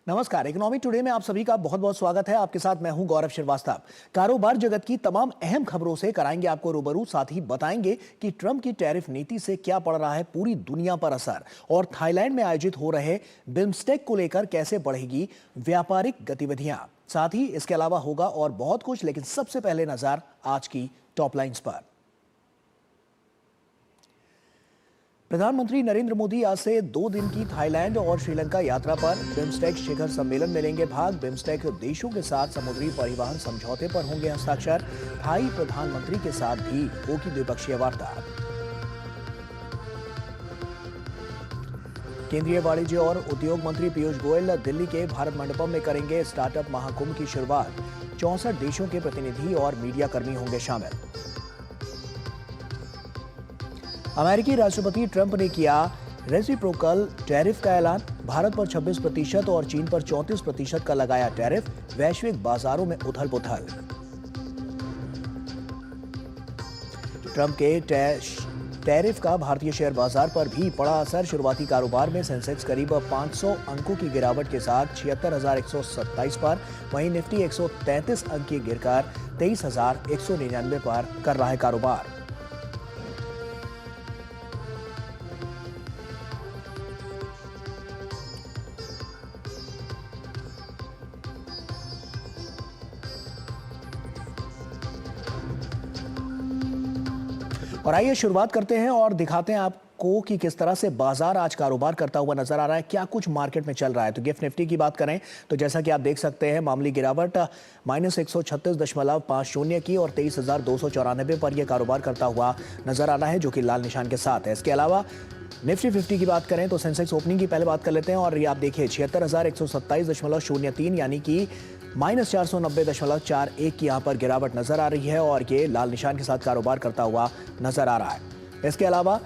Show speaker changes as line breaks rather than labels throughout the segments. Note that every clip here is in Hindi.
नमस्कार। इकोनॉमिक टुडे में आप सभी का बहुत बहुत स्वागत है। आपके साथ मैं हूं गौरव श्रीवास्तव। कारोबार जगत की तमाम अहम खबरों से कराएंगे आपको रूबरू, साथ ही बताएंगे कि ट्रंप की टैरिफ नीति से क्या पड़ रहा है पूरी दुनिया पर असर, और थाईलैंड में आयोजित हो रहे बिम्स्टेक को लेकर कैसे बढ़ेगी व्यापारिक गतिविधियां। साथ ही इसके अलावा होगा और बहुत कुछ, लेकिन सबसे पहले नजर आज की टॉप लाइन्स पर। प्रधानमंत्री नरेंद्र मोदी आज से 2 दिन की थाईलैंड और श्रीलंका यात्रा पर बिम्स्टेक शिखर सम्मेलन में लेंगे भाग। बिम्स्टेक देशों के साथ समुद्री परिवहन समझौते पर होंगे हस्ताक्षर। थाई प्रधानमंत्री के साथ भी होगी द्विपक्षीय वार्ता। केंद्रीय वाणिज्य और उद्योग मंत्री पीयूष गोयल दिल्ली के भारत मंडपम में करेंगे स्टार्टअप महाकुंभ की शुरुआत। 64 देशों के प्रतिनिधि और मीडिया कर्मी होंगे शामिल। अमेरिकी राष्ट्रपति ट्रंप ने किया रेसिप्रोकल टैरिफ का ऐलान। भारत पर 26% और चीन पर 34% का लगाया टैरिफ। वैश्विक बाजारों में उथल पुथल। ट्रंप के टैरिफ का भारतीय शेयर बाजार पर भी पड़ा असर। शुरुआती कारोबार में सेंसेक्स करीब 500 अंकों की गिरावट के साथ 76,127 पर, वहीं निफ्टी 133 अंक की गिरकर 23,199 पर कर रहा है कारोबार। और आइए शुरुआत करते हैं और दिखाते हैं आपको कि किस तरह से बाजार आज कारोबार करता हुआ नजर आ रहा है, क्या कुछ मार्केट में चल रहा है। तो गिफ्ट निफ्टी की बात करें तो जैसा कि आप देख सकते हैं, मामूली गिरावट -136.50 की और 23,294 पर यह कारोबार करता हुआ नजर आ रहा है, जो कि लाल निशान के साथ है। इसके अलावा निफ्टी 50 की बात करें तो सेंसेक्स ओपनिंग की पहले बात कर लेते हैं, और ये आप देखिए 76,127.03 यानी कि -490.41 की यहाँ पर गिरावट नजर आ रही है, और ये लाल निशान के साथ कारोबार करता हुआ नजर आ रहा है। इसके अलावा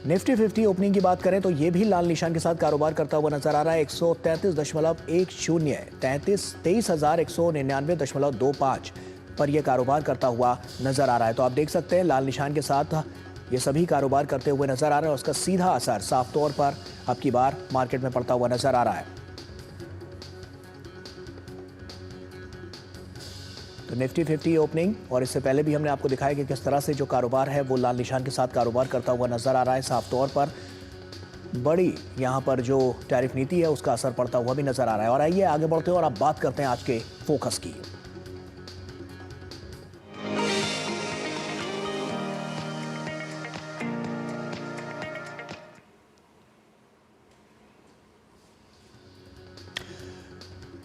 निफ्टी 50 ओपनिंग की बात करें तो ये भी लाल निशान के साथ कारोबार करता हुआ नजर आ रहा है। 133.10 23,199.25 पर यह कारोबार करता हुआ नजर आ रहा है। तो आप देख सकते हैं लाल निशान के साथ ये सभी कारोबार करते हुए नजर आ रहे हैं, और उसका सीधा असर साफ तौर पर अब की बार मार्केट में पड़ता हुआ नजर आ रहा है। तो निफ्टी 50 ओपनिंग, और इससे पहले भी हमने आपको दिखाया कि किस तरह से जो कारोबार है वो लाल निशान के साथ कारोबार करता हुआ नजर आ रहा है। साफ तौर पर बड़ी यहां पर जो टैरिफ नीति है उसका असर पड़ता हुआ भी नजर आ रहा है। और आइए आगे बढ़ते हैं और अब बात करते हैं आज के फोकस की।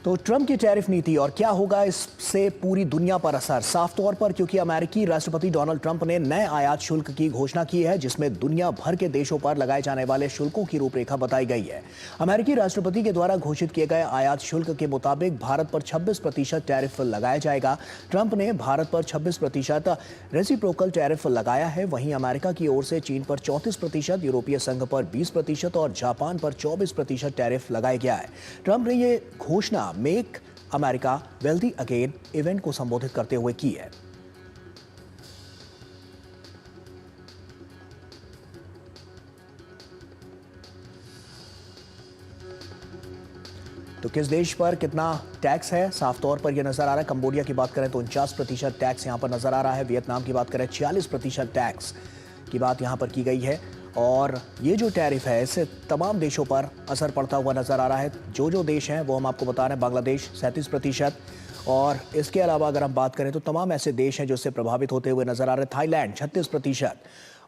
तो ट्रंप की टैरिफ नीति और क्या होगा इससे पूरी दुनिया पर असर, साफ तौर पर क्योंकि अमेरिकी राष्ट्रपति डोनाल्ड ट्रंप ने नए आयात शुल्क की घोषणा की है, जिसमें दुनिया भर के देशों पर लगाए जाने वाले शुल्कों की रूपरेखा बताई गई है। अमेरिकी राष्ट्रपति के द्वारा घोषित किए गए आयात शुल्क के मुताबिक भारत पर 26% टैरिफ लगाया जाएगा। ट्रंप ने भारत पर 26% रेसिप्रोकल टैरिफ लगाया है। वहीं अमेरिका की ओर से चीन पर 34%, यूरोपीय संघ पर 20% और जापान पर 24% टैरिफ लगाया गया है। ट्रंप ने यह घोषणा make America wealthy again event को संबोधित करते हुए की है। तो किस देश पर कितना टैक्स है, साफ तौर पर यह नजर आ रहा है। कंबोडिया की बात करें तो 49% टैक्स यहां पर नजर आ रहा है। वियतनाम की बात करें 46% टैक्स की बात यहां पर की गई है। और ये जो टैरिफ है इससे तमाम देशों पर असर पड़ता हुआ नजर आ रहा है। जो देश हैं वो हम आपको बता रहे हैं। बांग्लादेश 37%, और इसके अलावा अगर हम बात करें तो तमाम ऐसे देश हैं जो इससे प्रभावित होते हुए नजर आ रहे हैं। थाईलैंड 36%,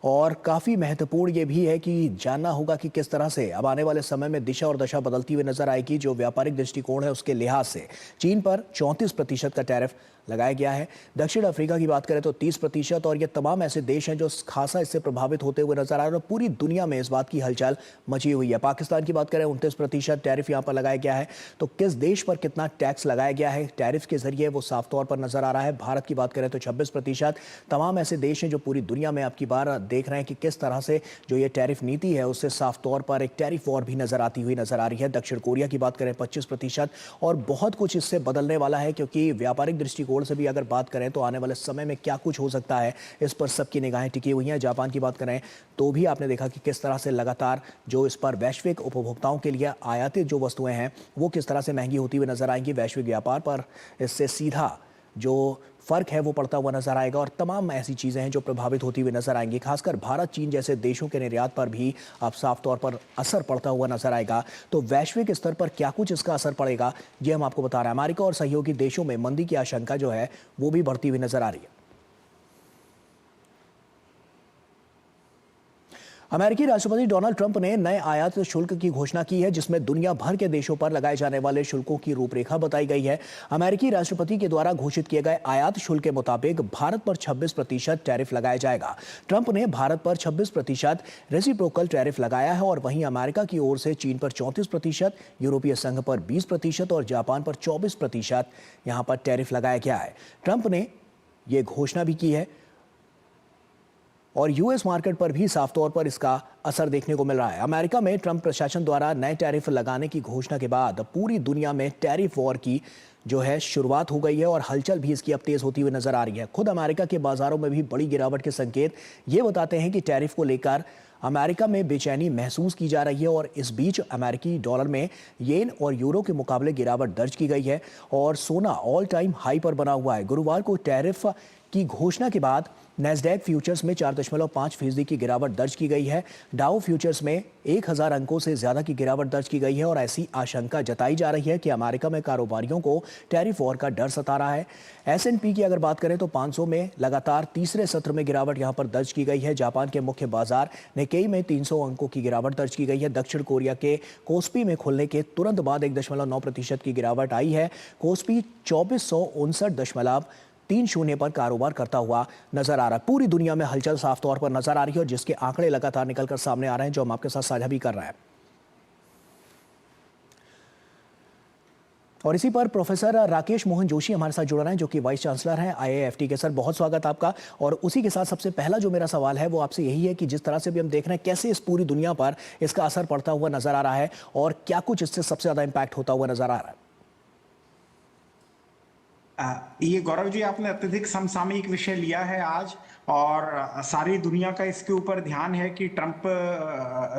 और काफ़ी महत्वपूर्ण ये भी है कि जानना होगा कि किस तरह से अब आने वाले समय में दिशा और दशा बदलती हुई नजर आएगी। जो व्यापारिक दृष्टिकोण है उसके लिहाज से चीन पर 34% का टैरिफ लगाया गया है। दक्षिण अफ्रीका की बात करें तो 30%, और ये तमाम ऐसे देश हैं जो खासा इससे प्रभावित होते हुए नजर आ रहे हैं। पूरी दुनिया में इस बात की हलचल मची हुई है। पाकिस्तान की बात करें 29% टैरिफ यहाँ पर लगाया गया है। तो किस देश पर कितना टैक्स लगाया गया है टैरिफ के जरिए वो साफ तौर पर नजर आ रहा है। भारत की बात करें तो 26%। तमाम ऐसे देश हैं जो पूरी दुनिया में आपकी बार देख रहे हैं कि किस तरह से जो ये टैरिफ नीति है उससे साफ तौर पर एक टैरिफ वॉर भी नजर आती हुई नजर आ रही है। दक्षिण कोरिया की बात करें 25%, और बहुत कुछ इससे बदलने वाला है क्योंकि व्यापारिक दृष्टिकोण ओर से भी अगर बात करें तो आने वाले समय में क्या कुछ हो सकता है, इस पर सबकी निगाहें टिकी हुई हैं। जापान की बात करें तो भी आपने देखा कि किस तरह से लगातार जो इस पर वैश्विक उपभोक्ताओं के लिए आयातित जो वस्तुएं हैं वो किस तरह से महंगी होती हुई नजर आएंगी। वैश्विक व्यापार पर इससे सीधा जो फर्क है वो पड़ता हुआ नजर आएगा और तमाम ऐसी चीजें हैं जो प्रभावित होती हुई नजर आएंगी। खासकर भारत, चीन जैसे देशों के निर्यात पर भी अब साफ तौर पर असर पड़ता हुआ नजर आएगा। तो वैश्विक स्तर पर क्या कुछ इसका असर पड़ेगा, ये हम आपको बता रहे हैं। अमेरिका और सहयोगी देशों में मंदी की आशंका जो है वो भी बढ़ती हुई नजर आ रही है। अमेरिकी राष्ट्रपति डोनाल्ड ट्रंप ने नए आयात शुल्क की घोषणा की है, जिसमें दुनिया भर के देशों पर लगाए जाने वाले शुल्कों की रूपरेखा बताई गई है। अमेरिकी राष्ट्रपति के द्वारा घोषित किए गए आयात शुल्क के मुताबिक भारत पर 26% टैरिफ लगाया जाएगा। ट्रंप ने भारत पर 26% रेसिप्रोकल टैरिफ लगाया है और वहीं अमेरिका की ओर से चीन पर 34%, यूरोपीय संघ पर 20% और जापान पर 24% यहां पर टैरिफ लगाया गया है। ट्रंप ने यह घोषणा भी की है और यूएस मार्केट पर भी साफ तौर पर इसका असर देखने को मिल रहा है। अमेरिका में ट्रंप प्रशासन द्वारा नए टैरिफ लगाने की घोषणा के बाद पूरी दुनिया में टैरिफ वॉर की जो है शुरुआत हो गई है और हलचल भी इसकी अब तेज होती हुई नजर आ रही है। खुद अमेरिका के बाजारों में भी बड़ी गिरावट के संकेत ये बताते हैं कि टैरिफ को लेकर अमेरिका में बेचैनी महसूस की जा रही है और इस बीच अमेरिकी डॉलर में येन और यूरो के मुकाबले गिरावट दर्ज की गई है और सोना ऑल टाइम हाई पर बना हुआ है। गुरुवार को टैरिफ की घोषणा के बाद नैस्डैक फ्यूचर्स में 4.5% की गिरावट दर्ज की गई है। डाउ फ्यूचर्स में 1000 अंकों से ज्यादा की गिरावट दर्ज की गई है और ऐसी आशंका जताई जा रही है कि अमेरिका में कारोबारियों को टैरिफ वॉर का डर सता रहा है। S&P की अगर बात करें तो 500 में लगातार तीसरे सत्र में गिरावट यहां पर दर्ज की गई है। जापान के मुख्य बाजार निकेई में 300 अंकों की गिरावट दर्ज की गई है। दक्षिण कोरिया के कोस्पी में खुलने के तुरंत बाद 1.9% की गिरावट आई है। कोस्पी 2459.30 पर कारोबार करता हुआ नजर आ रहा है। पूरी दुनिया में हलचल साफ तौर पर नजर आ रही है और जिसके आंकड़े लगातार निकलकर सामने आ रहे हैं, जो हम आपके साथ साझा भी कर रहे हैं। और इसी पर प्रोफेसर राकेश मोहन जोशी हमारे साथ जुड़ रहे हैं, जो कि वाइस चांसलर हैं IIFT के। सर, बहुत स्वागत आपका। और उसी के साथ सबसे पहला जो मेरा सवाल है वो आपसे यही है कि जिस तरह से भी हम देख रहे हैं कैसे इस पूरी दुनिया पर इसका असर पड़ता हुआ नजर आ रहा है और क्या कुछ इससे सबसे ज्यादा इंपैक्ट होता हुआ नजर आ रहा है।
ये गौरव जी, आपने अत्यधिक समसामयिक विषय लिया है आज और सारी दुनिया का इसके ऊपर ध्यान है कि ट्रंप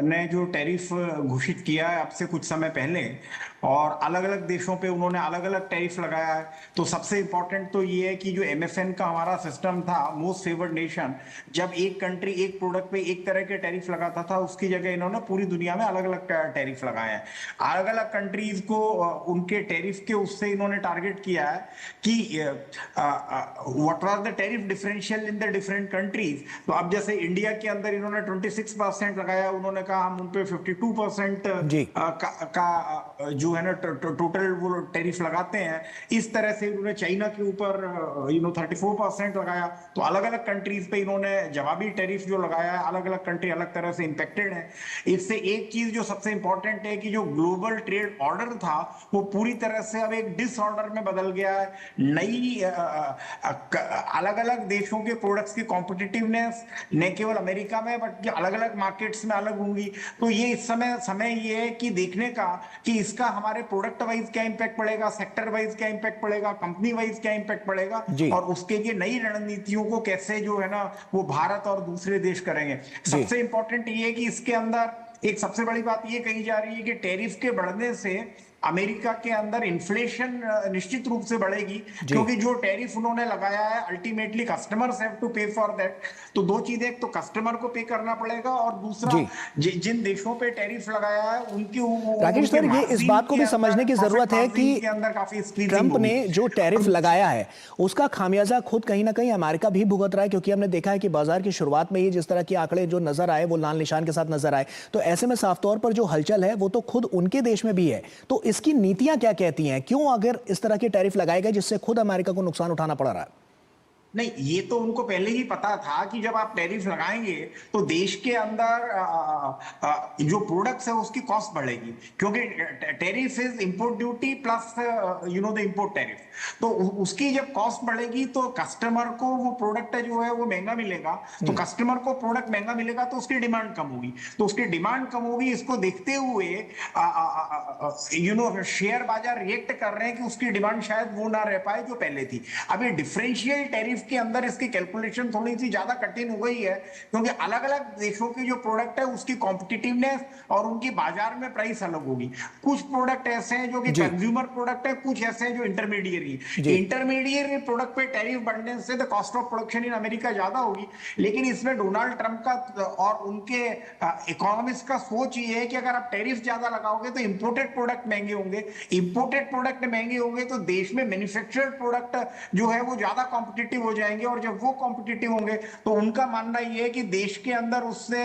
ने जो टैरिफ घोषित किया है अब से कुछ समय पहले और अलग अलग देशों पे उन्होंने अलग अलग टैरिफ लगाया है। तो सबसे इंपॉर्टेंट तो ये है कि जो MFN का हमारा सिस्टम था, मोस्ट फेवर्ड नेशन, जब एक कंट्री एक प्रोडक्ट पे एक तरह के टैरिफ लगाता था, उसकी जगह इन्होंने पूरी दुनिया में अलग अलग टैरिफ लगाए हैं। अलग अलग कंट्रीज को उनके टैरिफ के उससे इन्होंने टारगेट किया है कि what was the tariff differential in the different countries. तो अब जैसे इंडिया के अंदर इन्होंने 26% लगाया, उन्होंने कहा हम उन पे 52% का जो है ना टोटल वो टैरिफ लगाते हैं। इस तरह से इन्होंने चाइना के ऊपर 34% लगाया। तो अलग अलग कंट्रीज पे इन्होंने जवाबी टैरिफ जो लगाया है, अलग अलग कंट्री अलग तरह से इंपेक्टेड है। इससे एक चीज जो सबसे इंपॉर्टेंट है कि जो ग्लोबल ट्रेड ऑर्डर था वो पूरी तरह से अब एक डिसऑर्डर में बदल गया है। नई अलग अलग देशों के प्रोडक्ट्स की कॉम्पिटिटिवनेस न केवल अमेरिका में बट अलग अलग मार्केट्स में अलग होंगी। तो ये इस समय ये है कि देखने का कि इसका हमारे प्रोडक्ट वाइज क्या इंपैक्ट पड़ेगा, सेक्टर वाइज क्या इंपैक्ट पड़ेगा, कंपनी वाइज क्या इंपैक्ट पड़ेगा और उसके लिए नई रणनीतियों को कैसे जो है ना वो भारत और दूसरे देश करेंगे। सबसे इंपॉर्टेंट ये है कि इसके अंदर एक सबसे बड़ी बात ये कही जा रही है कि टैरिफ के बढ़ने से अमेरिका के अंदर इन्फ्लेशन निश्चित रूप से बढ़ेगी, क्योंकि जो टैरिफ उन्होंने लगाया है अल्टीमेटली कस्टमर्स हैव टू पे फॉर दैट। तो दो चीजें, एक तो कस्टमर को पे करना पड़ेगा और दूसरा जिन देशों पे टैरिफ लगाया है उनकी
राकेश सर, ये इस बात को भी समझने की जरूरत है कि ट्रंप ने जो टैरिफ लगाया है उसका खामियाजा खुद कहीं ना कहीं अमेरिका भी भुगत रहा है, क्योंकि हमने देखा है कि बाजार की शुरुआत में ही जिस तरह के आंकड़े जो नजर आए वो लाल निशान के साथ नजर आए। तो ऐसे में साफ तौर पर जो हलचल है वो तो खुद उनके देश में भी है। तो इसकी नीतियां क्या कहती हैं, क्यों अगर इस तरह के टैरिफ लगाए गए जिससे खुद अमेरिका को नुकसान उठाना पड़ रहा है?
नहीं, ये तो उनको पहले ही पता था कि जब आप टैरिफ लगाएंगे तो देश के अंदर जो प्रोडक्ट्स है उसकी कॉस्ट बढ़ेगी, क्योंकि tariff is import duty plus the import tariff. तो उसकी जब कॉस्ट बढ़ेगी तो कस्टमर को वो प्रोडक्ट जो है वो महंगा मिलेगा, तो कस्टमर को प्रोडक्ट महंगा मिलेगा तो उसकी डिमांड कम होगी, तो उसकी डिमांड कम होगी। इसको देखते हुए शेयर बाजार रिएक्ट कर रहे हैं कि उसकी डिमांड शायद वो ना रह पाए जो पहले थी। अब ये डिफरेंशियल टैरिफ के अंदर इसकी कैलकुलेशन थोड़ी सी ज्यादा कठिन हो गई है, क्योंकि अलग अलग देशों की जो प्रोडक्ट है उसकी कॉम्पिटिटिवनेस और उनकी बाजार में प्राइस अलग होगी। कुछ प्रोडक्ट ऐसे हैं जो कि कंज्यूमर प्रोडक्ट है, कुछ ऐसे हैं जो इंटरमीडिएरी। इंटरमीडिएरी प्रोडक्ट पे टैरिफ बढ़ने से the cost of production in America ज्यादा होगी, लेकिन इसमें डोनाल्ड ट्रंप का और उनके इकोनॉमिस्ट का सोच ये है कि अगर आप टैरिफ ज्यादा लगाओगे तो इंपोर्टेड प्रोडक्ट महंगे होंगे, इंपोर्टेड प्रोडक्ट महंगे होंगे तो देश में मैन्युफैक्चर्ड प्रोडक्ट जो है वो ज्यादा कॉम्पिटिटिव हो जाएंगे, और जब वो कॉम्पिटिटिव होंगे तो उनका मानना यह है कि देश के अंदर उससे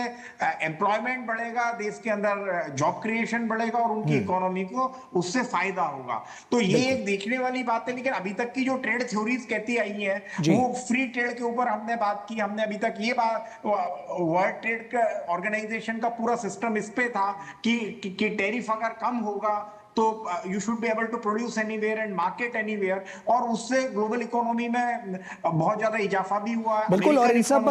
एम्प्लॉयमेंट बढ़ेगा, देश के अंदर जॉब क्रिएशन बढ़ेगा और उनकी इकोनॉमी को उससे फायदा होगा। तो ये एक देखने वाली बात है। लेकिन अभी तक की जो ट्रेड थ्योरीज कहती आई है वो फ्री ट्रेड के ऊपर हमने बात की, हमने अभी तक ये बात वर्ल्ड ट्रेड ऑर्गेनाइजेशन का पूरा सिस्टम इस पे था कि टैरिफ अगर कम होगा तो you should be able to produce anywhere and market anywhere, और उससे ग्लोबल इकोनॉमी में बहुत ज्यादा इजाफा भी हुआ है।
बिल्कुल, और इन सब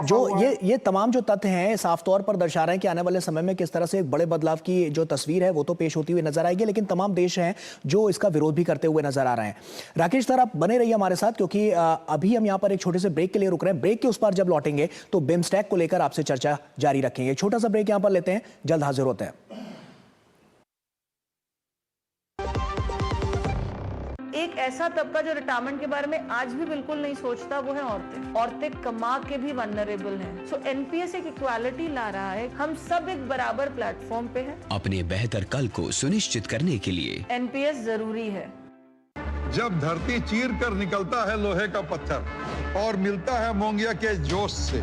जो ये तमाम जो तथ्य हैं साफ तौर पर दर्शा रहे हैं कि आने वाले समय में किस तरह से एक बड़े बदलाव की जो तस्वीर है वो तो पेश होती हुई नजर आएगी, लेकिन तमाम देश हैं जो इसका विरोध भी करते हुए नजर आ रहे हैं। राकेश सर, आप बने रहिए हमारे साथ, क्योंकि अभी हम यहाँ पर एक छोटे से ब्रेक के लिए रुक रहे हैं। ब्रेक के उस पार जब लौटेंगे तो बिम्स्टेक को लेकर आपसे चर्चा जारी रखेंगे। छोटा सा ब्रेक यहाँ पर लेते हैं, जल्द हाजिर होते हैं।
एक ऐसा तबका जो रिटायरमेंट के बारे में आज भी बिल्कुल नहीं सोचता वो है औरतें। औरतें कमा के भी वल्नरेबल हैं। सो एनपीएस एक इक्वालिटी ला रहा है, हम सब एक बराबर प्लेटफॉर्म पे हैं।
अपने बेहतर कल को सुनिश्चित करने के लिए
एनपीएस जरूरी है।
जब धरती चीर कर निकलता है लोहे का पत्थर और मिलता है मोंगिया के जोश से,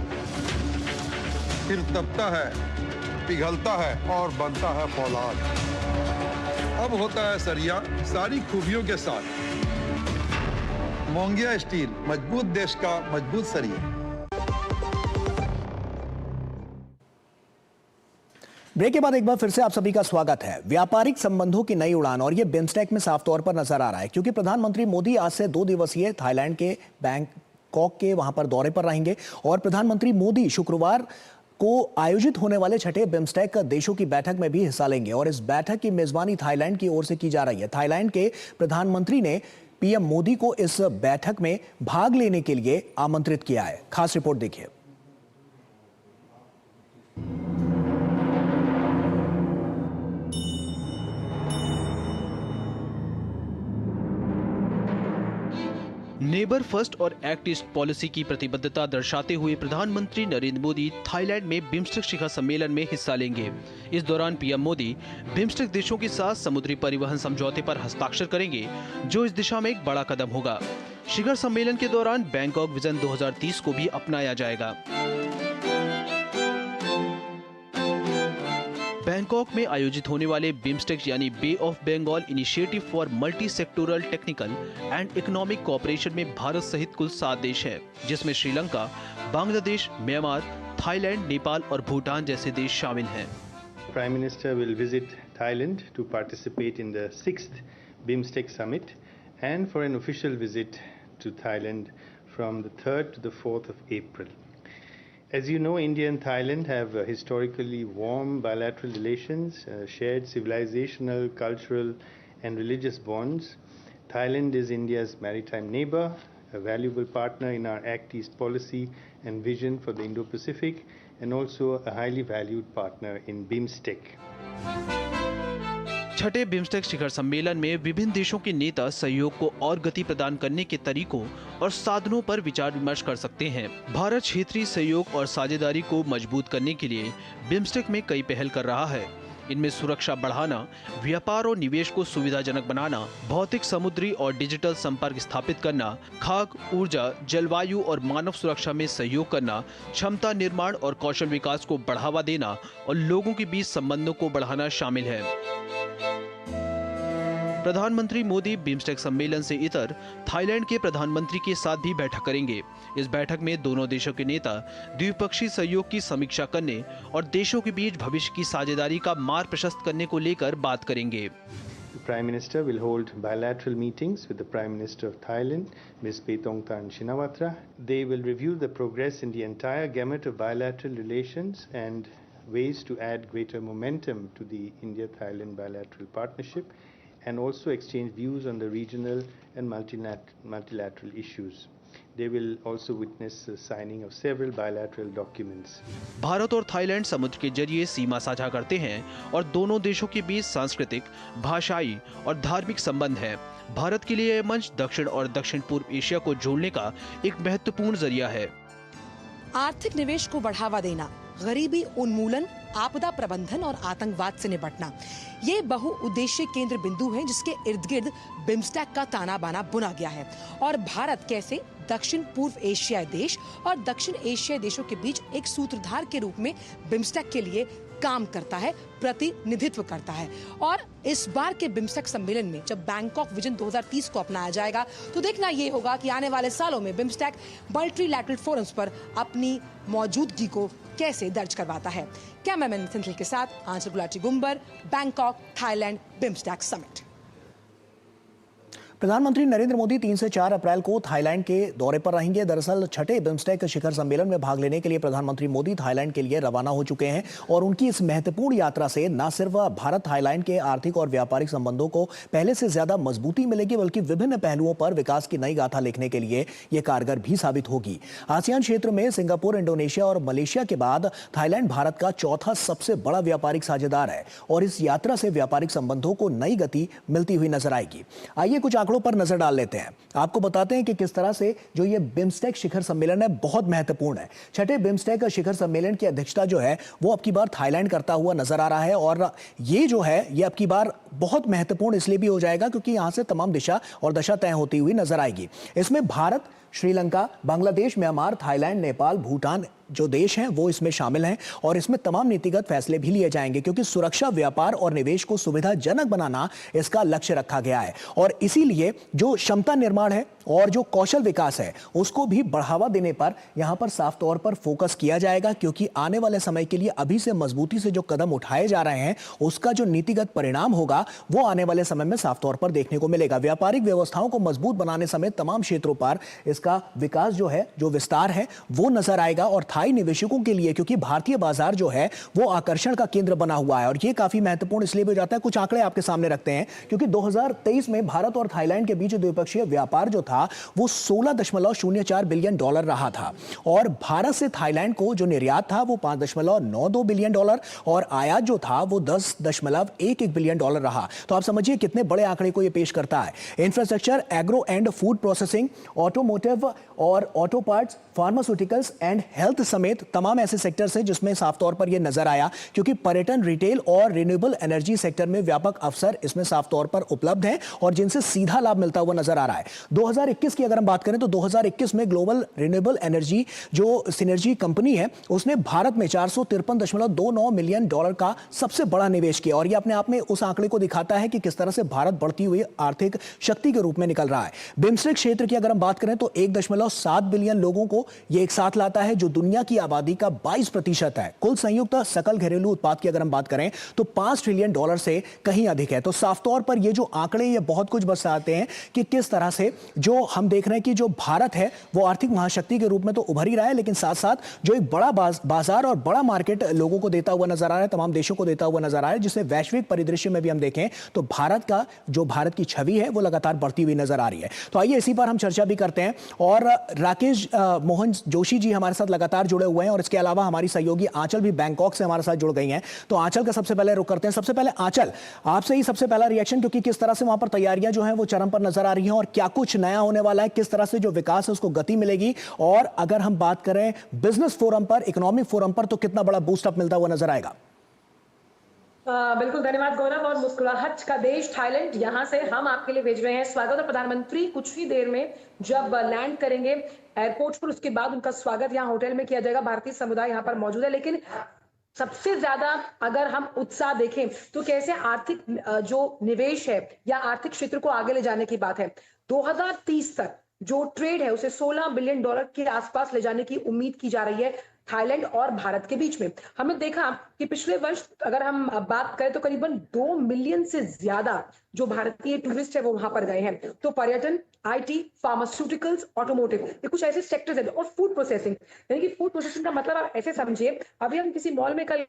फिर तपता है, पिघलता है और बनता है फौलाद। अब होता है सरिया सारी खूबियों के साथ। मोंगिया स्टील, मजबूत देश का मजबूत सरिया।
ब्रेक के बाद एक बार फिर से आप सभी का स्वागत है। व्यापारिक संबंधों की नई उड़ान, और ये बिम्स्टेक में साफ तौर पर नजर आ रहा है, क्योंकि प्रधानमंत्री मोदी आज से 2 दिवसीय थाईलैंड के बैंकॉक के वहां पर दौरे पर रहेंगे, और प्रधानमंत्री मोदी शुक्रवार को आयोजित होने वाले छठे बिम्स्टेक देशों की बैठक में भी हिस्सा लेंगे, और इस बैठक की मेजबानी थाईलैंड की ओर से की जा रही है। थाईलैंड के प्रधानमंत्री ने पीएम मोदी को इस बैठक में भाग लेने के लिए आमंत्रित किया है। खास रिपोर्ट देखिए।
नेबर फर्स्ट और एक्ट ईस्ट पॉलिसी की प्रतिबद्धता दर्शाते हुए प्रधानमंत्री नरेंद्र मोदी थाईलैंड में बिम्स्टेक शिखर सम्मेलन में हिस्सा लेंगे। इस दौरान पीएम मोदी बिम्स्टेक देशों के साथ समुद्री परिवहन समझौते पर हस्ताक्षर करेंगे, जो इस दिशा में एक बड़ा कदम होगा। शिखर सम्मेलन के दौरान बैंकॉक विजन 2030 को भी अपनाया जाएगा। बैंकॉक में आयोजित होने वाले बिम्स्टेक यानी bay of Bengal initiative for multi sectoral technical and economic cooperation में भारत सहित कुल 7 देश है, जिसमें श्रीलंका, बांग्लादेश, म्यांमार, थाईलैंड, नेपाल और भूटान जैसे देश शामिल हैं।
Prime Minister will visit Thailand to participate in the 6th BIMSTEC summit and for an official visit to Thailand from the 3rd to the 4th of April. As you know, India and Thailand have historically warm bilateral relations, shared civilizational, cultural and religious bonds. Thailand is India's maritime neighbor, a valuable partner in our Act East policy and vision for the Indo-Pacific, and also a highly valued partner in BIMSTEC.
छठे बिम्स्टेक शिखर सम्मेलन में विभिन्न देशों के नेता सहयोग को और गति प्रदान करने के तरीकों और साधनों पर विचार विमर्श कर सकते हैं। भारत क्षेत्रीय सहयोग और साझेदारी को मजबूत करने के लिए बिम्स्टेक में कई पहल कर रहा है। इनमें सुरक्षा बढ़ाना, व्यापार और निवेश को सुविधाजनक बनाना, भौतिक, समुद्री और डिजिटल संपर्क स्थापित करना, खाद्य, ऊर्जा, जलवायु और मानव सुरक्षा में सहयोग करना, क्षमता निर्माण और कौशल विकास को बढ़ावा देना और लोगों के बीच संबंधों को बढ़ाना शामिल है। प्रधानमंत्री मोदी बिम्स्टेक सम्मेलन से इतर थाईलैंड के प्रधानमंत्री के साथ भी बैठक करेंगे। इस बैठक में दोनों देशों के नेता द्विपक्षीय सहयोग की समीक्षा करने और देशों के बीच भविष्य की साझेदारी का मार्ग प्रशस्त करने को लेकर बात करेंगे।
The Prime Minister will hold bilateral meetings with the Prime Minister of Thailand, Ms. Paetongtarn Shinawatra. They will review the progress in the entire gamut of bilateral relations and ways to add greater momentum to the India-Thailand bilateral partnership, and also exchange views on the regional and multilateral issues. They will also witness the signing of several bilateral documents.
Bharat और थाईलैंड समुद्र के जरिए सीमा साझा करते हैं और दोनों देशों के बीच सांस्कृतिक, भाषाई और धार्मिक संबंध है। भारत के लिए यह मंच दक्षिण और दक्षिण पूर्व एशिया को जोड़ने का एक महत्वपूर्ण जरिया है।
आर्थिक निवेश को बढ़ावा देना, गरीबी उन्मूलन, आपदा प्रबंधन और आतंकवाद से निपटना, ये बहुउद्देशीय केंद्र बिंदु हैं जिसके इर्द गिर्द बिम्स्टेक का ताना बाना बुना गया है। और भारत कैसे दक्षिण पूर्व एशियाई देश और दक्षिण एशियाई देशों के बीच एक सूत्रधार के रूप में बिम्स्टेक के लिए काम करता है, प्रतिनिधित्व करता है। और इस बार के बिम्स्टेक सम्मेलन में जब बैंकॉक विजन 2030 को अपनाया जाएगा तो देखना ये होगा कि आने वाले सालों में बिम्स्टेक मल्टीलैटरल फोरम्स पर अपनी मौजूदगी को कैसे दर्ज करवाता है। कैमरामैन सेंथिल के साथ Anchal Gulati Gumber, Bangkok, Thailand BIMSTEC summit.
प्रधानमंत्री नरेंद्र मोदी 3 से 4 अप्रैल को थाईलैंड के दौरे पर रहेंगे। दरअसल छठे बिम्स्टेक शिखर सम्मेलन में भाग लेने के लिए प्रधानमंत्री मोदी थाईलैंड के लिए रवाना हो चुके हैं और उनकी इस महत्वपूर्ण यात्रा से न सिर्फ भारत थाईलैंड के आर्थिक और व्यापारिक संबंधों को पहले से ज्यादा मजबूती मिलेगी, बल्कि विभिन्न पहलुओं पर विकास की नई गाथा लिखने के लिए यह कारगर भी साबित होगी। आसियान क्षेत्र में सिंगापुर, इंडोनेशिया और मलेशिया के बाद थाईलैंड भारत का चौथा सबसे बड़ा व्यापारिक साझेदार है और इस यात्रा से व्यापारिक संबंधों को नई गति मिलती हुई नजर आएगी। आइए कुछ आंकड़ों पर नजर डाल लेते हैं। आपको बताते हैं कि किस तरह से जो ये बिम्स्टेक शिखर सम्मेलन है बहुत महत्वपूर्ण है। छठे बिम्स्टेक शिखर सम्मेलन की अध्यक्षता जो है वो अब की बार थाईलैंड करता हुआ नजर आ रहा है और ये जो है ये अब की बार बहुत महत्वपूर्ण इसलिए भी हो जाएगा क्योंकि यहां से तमाम दिशा और दशा तय होती हुई नजर आएगी। इसमें भारत, श्रीलंका, बांग्लादेश, म्यांमार, थाईलैंड, नेपाल, भूटान जो देश हैं वो इसमें शामिल हैं और इसमें तमाम नीतिगत फैसले भी लिए जाएंगे क्योंकि सुरक्षा, व्यापार और निवेश को सुविधाजनक बनाना इसका लक्ष्य रखा गया है। और इसीलिए जो क्षमता निर्माण है और जो कौशल विकास है उसको भी बढ़ावा देने पर यहां पर साफ तौर पर फोकस किया जाएगा क्योंकि आने वाले समय के लिए अभी से मजबूती से जो कदम उठाए जा रहे हैं उसका जो नीतिगत परिणाम होगा वो आने वाले समय में साफ तौर पर देखने को मिलेगा। व्यापारिक व्यवस्थाओं को मजबूत बनाने समेत तमाम क्षेत्रों पर इसका विकास जो है, जो विस्तार है वो नजर आएगा और थाई निवेशकों के लिए, क्योंकि भारतीय बाजार जो है वो आकर्षण का केंद्र बना हुआ है और ये काफी महत्वपूर्ण इसलिए भी हो जाता है। कुछ आंकड़े आपके सामने रखते हैं क्योंकि 2023 में भारत और थाईलैंड के बीच द्विपक्षीय व्यापार जो था वो $16.04 बिलियन रहा था और भारत से थाईलैंड को जो निर्यात था वो $5.92 बिलियन और आयात जो था वो $10.11 बिलियन रहा। तो आप समझिए कितने बड़े आंकड़े को ये पेश करता है। Infrastructure, agro and food processing, automotive और auto parts, pharmaceuticals and health समेत तमाम ऐसे सेक्टर्स हैं जिसमें साफ तौर पर यह नजर आया क्योंकि पर्यटन, रिटेल और रिन्यूएबल एनर्जी सेक्टर में व्यापक अवसर इसमें साफ तौर पर उपलब्ध हैं और जिनसे सीधा लाभ मिलता हुआ नजर आ रहा है। 2021 की अगर हम बात करें तो 2021 में ग्लोबल रिन्यूएबल एनर्जी जो सिनर्जी कंपनी है उसने भारत में $453.29 मिलियन का सबसे बड़ा निवेश किया और यह अपने आप में उस आंकड़े को दिखाता है कि किस तरह से भारत बढ़ती हुई आर्थिक शक्ति के रूप में निकल रहा है। बिम्स्टेक क्षेत्र की अगर हम बात करें तो 1.7 बिलियन लोगों को यह एक साथ लाता है जो दुनिया की आबादी का 22% है। कुल संयुक्त सकल घरेलू उत्पाद की अगर हम बात करें तो $5 ट्रिलियन से कहीं अधिक है। तो साफ तौर पर ये जो आंकड़े ये बहुत कुछ बताते हैं कि किस तरह से जो हम देख रहे हैं कि जो भारत है वो आर्थिक महाशक्ति के रूप में तो उभर ही रहा है, लेकिन साथ साथ जो एक बड़ा बाजार और बड़ा मार्केट लोगों को देता हुआ नजर आ रहा है, तमाम देशों को देता हुआ नजर आ रहा है, जिससे वैश्विक परिदृश्य में भी हम देखें तो भारत की छवि है वो लगातार बढ़ती हुई नजर आ रही है। तो आइए इसी पर हम चर्चा भी करते हैं और राकेश मोहन जोशी जी हमारे साथ लगातार जुड़े हुए हैं और इसके अलावा हमारी सहयोगी आंचल भी बैंकॉक से हमारे साथ जुड़ गई हैं। तो आंचल का सबसे पहले रुख करते हैं। सबसे पहले आंचल, आपसे ही सबसे पहला रिएक्शन, क्योंकि किस तरह से वहां पर तैयारियां जो हैं वो चरम पर नजर आ रही हैं और क्या कुछ नया होने वाला है, किस तरह से जो विकास है उसको गति मिलेगी और अगर हम बात करें बिजनेस फोरम पर, इकोनॉमिक फोरम पर तो कितना बड़ा बूस्टअप मिलता हुआ नजर आएगा?
बिल्कुल, धन्यवाद गौरव। और मुस्कुराहट का देश थाईलैंड, यहाँ से हम आपके लिए भेज रहे हैं स्वागत। और प्रधानमंत्री कुछ ही देर में जब लैंड करेंगे एयरपोर्ट पर उसके बाद उनका स्वागत यहाँ होटल में किया जाएगा। भारतीय समुदाय यहाँ पर मौजूद है, लेकिन सबसे ज्यादा अगर हम उत्साह देखें तो कैसे आर्थिक जो निवेश है या आर्थिक क्षेत्र को आगे ले जाने की बात है। 2030 तक जो ट्रेड है उसे $16 बिलियन के आसपास ले जाने की उम्मीद की जा रही है थाईलैंड और भारत के बीच में। हमने देखा कि पिछले वर्ष अगर हम बात करें तो करीबन 2 मिलियन से ज्यादा जो भारतीय टूरिस्ट है वो वहां पर गए हैं। तो पर्यटन, आईटी, फार्मास्यूटिकल्स, ऑटोमोटिव, ये कुछ ऐसे सेक्टर्स हैं। और फूड प्रोसेसिंग, यानी कि फूड प्रोसेसिंग का मतलब आप ऐसे समझिए, अभी हम किसी मॉल में कल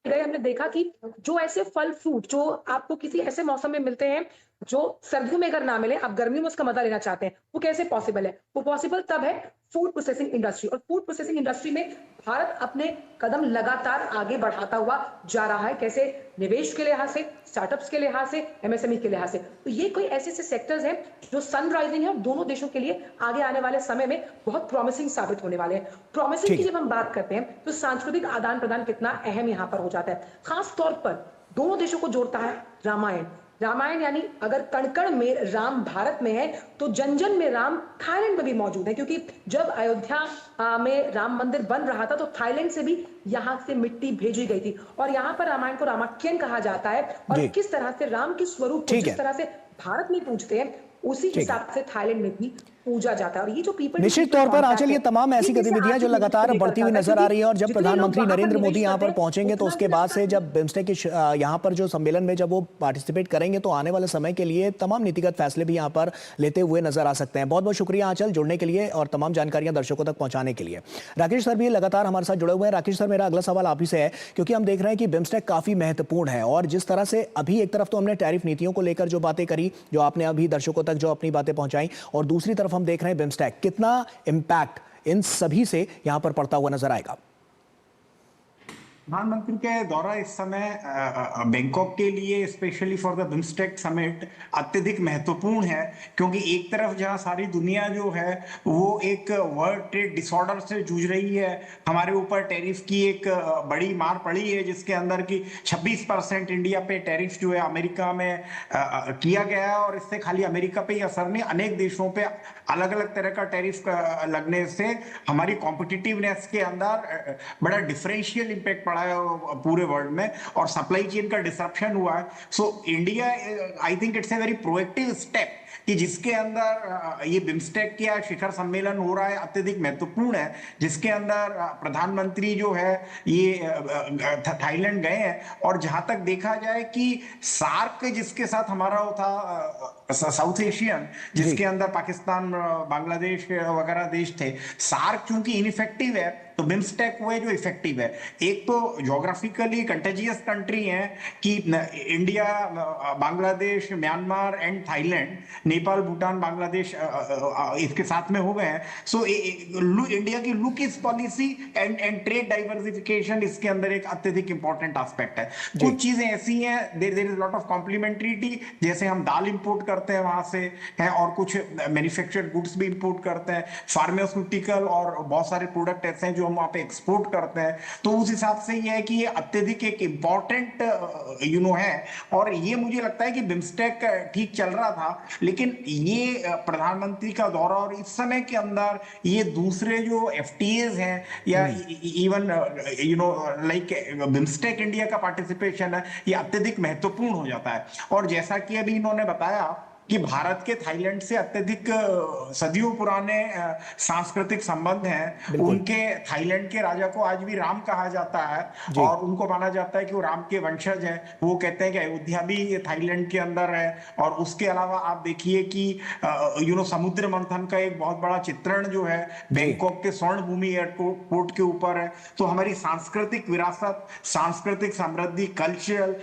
गए, हमने देखा कि जो ऐसे फल फ्रूट जो आपको किसी ऐसे मौसम में मिलते हैं जो सर्दियों में अगर ना मिले, आप गर्मियों में उसका मजा लेना चाहते हैं, वो कैसे पॉसिबल है? वो पॉसिबल तब है फूड प्रोसेसिंग इंडस्ट्री। और फूड प्रोसेसिंग इंडस्ट्री में भारत अपने कदम लगातार आगे बढ़ाता हुआ जा रहा है, कैसे निवेश के लिहाज से, स्टार्टअप्स के लिहाज से, एमएसएमई के लिहाज से। तो ये कोई ऐसे ऐसे सेक्टर्स हैं जो सनराइजिंग है और दोनों देशों के लिए आगे आने वाले समय में बहुत प्रॉमिसिंग साबित होने वाले हैं। प्रॉमिसिंग की जब हम बात करते हैं तो सांस्कृतिक आदान प्रदान कितना अहम यहाँ पर हो जाता है। खास तौर पर दोनों देशों को जोड़ता है रामायण। रामायण यानी अगर कण कण में राम भारत में है तो जन जन में राम थाईलैंड में भी मौजूद है, क्योंकि जब अयोध्या में राम मंदिर बन रहा था तो थाईलैंड से भी यहाँ से मिट्टी भेजी गई थी। और यहाँ पर रामायण को रामाख्यन कहा जाता है। और किस तरह से राम के स्वरूप को जिस तरह से भारत में पूजते हैं उसी हिसाब से थाईलैंड में भी पूजा जाता है। और ये जो पीपल
निश्चित तौर पर आंचल, ये तमाम ऐसी गतिविधियां जो लगातार बढ़ती हुई नजर आ रही है। और जब प्रधानमंत्री नरेंद्र मोदी यहां पर पहुंचेंगे तो उसके बाद से जब बिम्स्टेक के यहां पर जो सम्मेलन में जब वो पार्टिसिपेट करेंगे तो आने वाले समय के लिए तमाम नीतिगत फैसले भी यहां पर लेते हुए नजर आ सकते हैं। बहुत बहुत शुक्रिया आंचल जुड़ने के लिए और तमाम जानकारियां दर्शकों तक पहुंचाने के लिए। राकेश सर भी लगातार हमारे साथ जुड़े हुए हैं। राकेश सर, मेरा अगला सवाल आप ही से है, क्योंकि हम देख रहे हैं कि बिम्स्टेक काफी महत्वपूर्ण है और जिस तरह से अभी एक तरफ तो हमने टैरिफ नीतियों को लेकर जो बातें करी, जो आपने अभी दर्शकों तक जो अपनी बातें पहुंचाई, और दूसरी तरफ हम देख रहे हैं बिम्स्टेक कितना इंपैक्ट इन सभी से यहां पर पड़ता हुआ नजर आएगा।
प्रधानमंत्री के दौरा इस समय बैंकॉक के लिए specially for the BIMSTEC summit अत्यधिक महत्वपूर्ण है, क्योंकि एक तरफ जहां सारी दुनिया जो है वो एक वर्ल्ड ट्रेड डिसऑर्डर से जूझ रही है, हमारे ऊपर टैरिफ की एक बड़ी मार पड़ी है जिसके अंदर की 26% इंडिया पे टैरिफ जो है अमेरिका में किया गया है। और इससे खाली अमेरिका पे ही असर नहीं, अनेक देशों पे अलग अलग तरह का टैरिफ लगने से हमारी कॉम्पिटिटिवनेस के अंदर बड़ा डिफरेंशियल इम्पैक्ट पड़ा है पूरे वर्ल्ड में और सप्लाई चेन का डिसरप्शन हुआ है। So India, I think it's a very proactive step कि जिसके अंदर ये बिम्स्टेक का शिखर सम्मेलन हो रहा है अत्यधिक महत्वपूर्ण है, जिसके अंदर प्रधानमंत्री जो है ये थाईलैंड गए हैं। और जहां तक देखा जाए कि सार्क जिसके साथ हमारा वो था साउथ एशियन, जिसके अंदर पाकिस्तान, बांग्लादेश वगैरह देश थे, सार्क चूंकि इनइफेक्टिव है तो बिम्स्टेक वो है जो इफेक्टिव है। एक तो ज्योग्राफिकली कंटेजियस कंट्री है कि India, Bangladesh, Myanmar and Thailand, Nepal, Bhutan, Bangladesh इसके साथ में हो गए हैं। सो इंडिया की लुक इस पॉलिसी एंड ट्रेड डाइवर्सिफिकेशन इसके अंदर एक अत्यधिक इंपॉर्टेंट एस्पेक्ट है। कुछ चीजें ऐसी हैं, देयर इज लॉट ऑफ कॉम्प्लीमेंट्रिटी, जैसे हम दाल इंपोर्ट करते हैं वहां से हैं और कुछ मैन्युफैक्चर्ड गुड्स भी इंपोर्ट करते हैं, फार्मास्यूटिकल और बहुत सारे प्रोडक्ट ऐसे हैं जो हम वहां पे एक्सपोर्ट करते हैं। तो उस हिसाब से ये है कि ये अत्यधिक एक इंपॉर्टेंट है। और ये मुझे लगता है कि बिम्स्टेक ठीक चल रहा था, लेकिन ये प्रधानमंत्री का दौरा और इस समय के अंदर ये दूसरे जो एफटीएज हैं या इवन लाइक बिम्स्टेक इंडिया का पार्टिसिपेशन है, ये अत्यधिक महत्वपूर्ण हो जाता है। और जैसा कि अभी इन्होंने बताया कि भारत के थाईलैंड से अत्यधिक सदियों पुराने सांस्कृतिक संबंध हैं। उनके थाईलैंड के राजा को आज भी राम कहा जाता है और उनको माना जाता है कि वो राम के वंशज हैं। वो कहते हैं कि अयोध्या भी थाईलैंड के अंदर है। और उसके अलावा आप देखिए कि समुद्र मंथन का एक बहुत बड़ा चित्रण जो है बैंकॉक के स्वर्ण भूमि एयरपोर्ट के ऊपर है। तो हमारी सांस्कृतिक विरासत, सांस्कृतिक समृद्धि, कल्चरल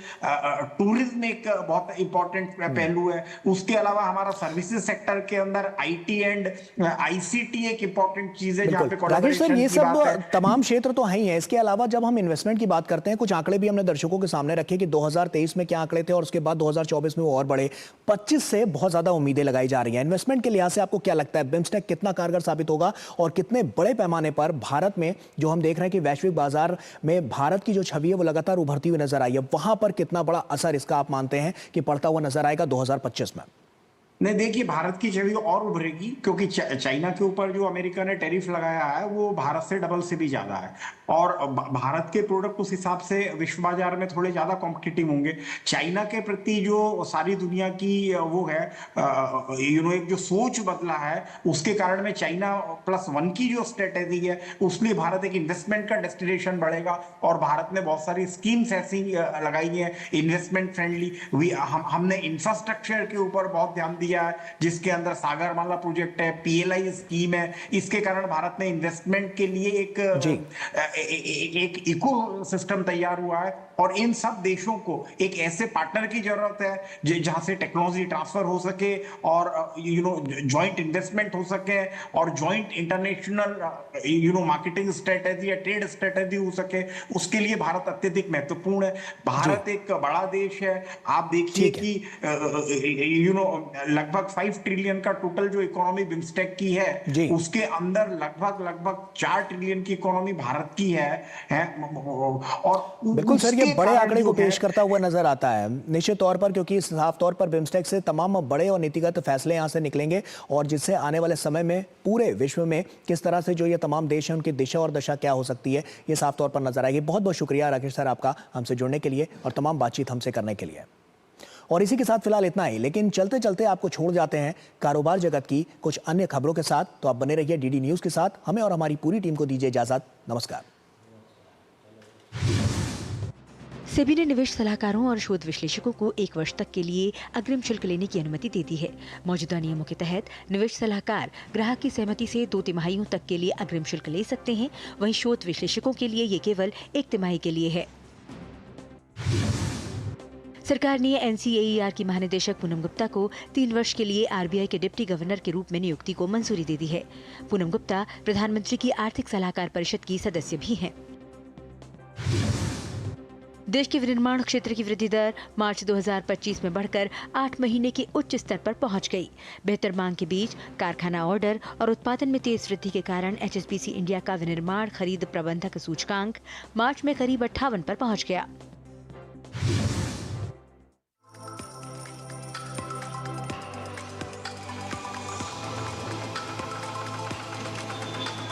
टूरिज्म एक बहुत इंपॉर्टेंट पहलू है। उसके अलावा हमारा सर्विसेज सेक्टर के अंदर आईटी एंड आईसीटी एक इंपॉर्टेंट चीज है जहां पे
राकेश सर, ये सब तमाम क्षेत्र तो हैं ही हैं। इसके अलावा जब हम इन्वेस्टमेंट की बात करते हैं, कुछ आंकड़े भी हमने दर्शकों के सामने रखे कि 2023 में क्या आंकड़े थे और उसके बाद 2024 में वो और बढ़े। 25 से बहुत ज्यादा उम्मीदें लगाई जा रही हैं। इन्वेस्टमेंट के लिहाज से आपको क्या लगता है बिम्स्टेक कितना कारगर साबित होगा और कितने बड़े पैमाने पर भारत में, जो हम देख रहे हैं कि वैश्विक बाजार में भारत की जो छवि है वो लगातार उभरती हुई नजर आई है, वहां पर कितना बड़ा असर इसका आप मानते हैं कि पड़ता हुआ नजर आएगा 2025 में?
नहीं, देखिए भारत की छवि और उभरेगी क्योंकि चाइना के ऊपर जो अमेरिका ने टैरिफ लगाया है वो भारत से डबल से भी ज्यादा है और भारत के प्रोडक्ट उस हिसाब से विश्व बाजार में थोड़े ज्यादा कॉम्पिटिटिव होंगे। चाइना के प्रति जो सारी दुनिया की वो है एक जो सोच बदला है उसके कारण में चाइना +1 की जो स्ट्रेटेजी है उसमें भारत एक इन्वेस्टमेंट का डेस्टिनेशन बढ़ेगा और भारत ने बहुत सारी स्कीम्स ऐसी लगाई है इन्वेस्टमेंट फ्रेंडली। हमने इंफ्रास्ट्रक्चर के ऊपर बहुत ध्यान दिया है जिसके अंदर सागरमाला प्रोजेक्ट है, PLI स्कीम है। इसके कारण भारत ने इन्वेस्टमेंट के लिए एक इको सिस्टम तैयार हुआ है और इन सब देशों को एक ऐसे पार्टनर की जरूरत है जहां से टेक्नोलॉजी ट्रांसफर हो सके और जॉइंट इन्वेस्टमेंट हो सके और जॉइंट इंटरनेशनल मार्केटिंग स्ट्रेटेजी या ट्रेड स्ट्रेटेजी हो सके। उसके लिए भारत अत्यधिक महत्वपूर्ण है। भारत एक बड़ा देश है। आप देखिए कि लगभग 5 ट्रिलियन का टोटल जो इकोनॉमी बिम्स्टेक की है उसके अंदर लगभग 4 ट्रिलियन की इकोनॉमी भारत की है और
बिल्कुल सर, ये बड़े आंकड़े को पेश करता हुआ नजर आता है निश्चित तौर पर, क्योंकि साफ तौर पर बिम्स्टेक से तमाम बड़े और नीतिगत फैसले यहां से निकलेंगे और जिससे आने वाले समय में पूरे विश्व में किस तरह से जो ये तमाम देश हैं उनकी दिशा और दशा क्या हो सकती है ये साफ तौर पर नजर आएगी। बहुत बहुत शुक्रिया राकेश सर आपका हमसे जुड़ने के लिए और तमाम बातचीत हमसे करने के लिए। और इसी के साथ फिलहाल इतना ही, लेकिन चलते चलते आपको छोड़ जाते हैं कारोबार जगत की कुछ अन्य खबरों के साथ। तो आप बने रहिए डीडी न्यूज के साथ। हमें और हमारी पूरी टीम को दीजिए इजाजत। नमस्कार।
सेबी ने निवेश सलाहकारों और शोध विश्लेषकों को 1 वर्ष तक के लिए अग्रिम शुल्क लेने की अनुमति दे दी है। मौजूदा नियमों के तहत निवेश सलाहकार ग्राहक की सहमति से 2 तिमाहियों तक के लिए अग्रिम शुल्क ले सकते हैं। वहीं शोध विश्लेषकों के लिए ये केवल 1 तिमाही के लिए है। सरकार ने NCAER की महानिदेशक पूनम गुप्ता को 3 वर्ष के लिए RBI के डिप्टी गवर्नर के रूप में नियुक्ति को मंजूरी दे दी है। पूनम गुप्ता प्रधानमंत्री की आर्थिक सलाहकार परिषद की सदस्य भी हैं। देश के विनिर्माण क्षेत्र की वृद्धि दर मार्च 2025 में बढ़कर 8 महीने के उच्च स्तर पर पहुंच गई। बेहतर मांग के बीच कारखाना ऑर्डर और उत्पादन में तेज वृद्धि के कारण HSBC इंडिया का विनिर्माण खरीद प्रबंधक सूचकांक मार्च में करीब 58 पर पहुंच गया।